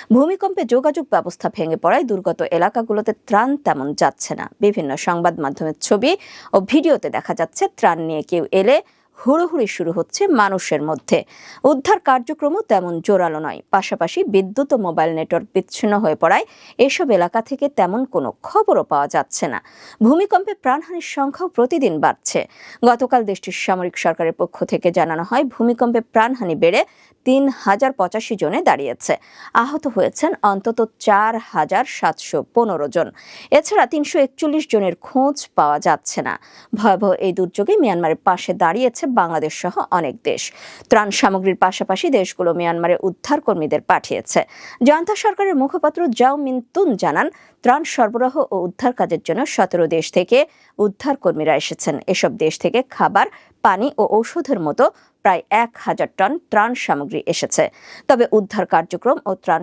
ভূমিকম্পে যোগাযোগ ব্যবস্থা ভেঙে পড়ায় দুর্গত এলাকাগুলোতে ত্রাণ তেমন যাচ্ছে না। বিভিন্ন সংবাদ মাধ্যমের ছবি ও ভিডিওতে দেখা যাচ্ছে ত্রাণ নিয়ে কেউ এলে হুড়োহুড়ি শুরু হচ্ছে মানুষের মধ্যে। উদ্ধার কার্যক্রমও তেমন জোরালো নয়। পাশাপাশি বিদ্যুৎ ও মোবাইল নেটওয়ার্ক বিচ্ছিন্ন হয়ে পড়ায় এসব এলাকা থেকে তেমন কোনো খবরও পাওয়া যাচ্ছে না। ভূমিকম্পে প্রাণহানির সংখ্যাও প্রতিদিন বাড়ছে। গতকাল দেশটির সামরিক সরকারের পক্ষ থেকে জানানো হয়, ভূমিকম্পে প্রাণহানি বেড়ে ৩,০৮৫ জনে দাঁড়িয়েছে। আহত হয়েছেন অন্তত ৪,৭১৫ জন। এছাড়া ৩৪১ জনের খোঁজ পাওয়া যাচ্ছে না। ভয়াবহ এই দুর্যোগে মিয়ানমারের পাশে দাঁড়িয়েছে বাংলাদেশ সহ অনেক দেশ। ত্রাণ সামগ্রীর পাশাপাশি দেশগুলো মিয়ানমারে উদ্ধার কর্মীদের পাঠিয়েছে। জান্তা সরকারের মুখপাত্র জাও মিনতুন জানান, ত্রাণ সরবরাহ ও উদ্ধার কাজের জন্য ১৭ দেশ থেকে উদ্ধার কর্মীরা এসেছেন। এসব দেশ থেকে খাবার, পানি ও ঔষধের মতো প্রায় ১,০০০ টন ত্রাণ সামগ্রী এসেছে। তবে উদ্ধার কার্যক্রম ও ত্রাণ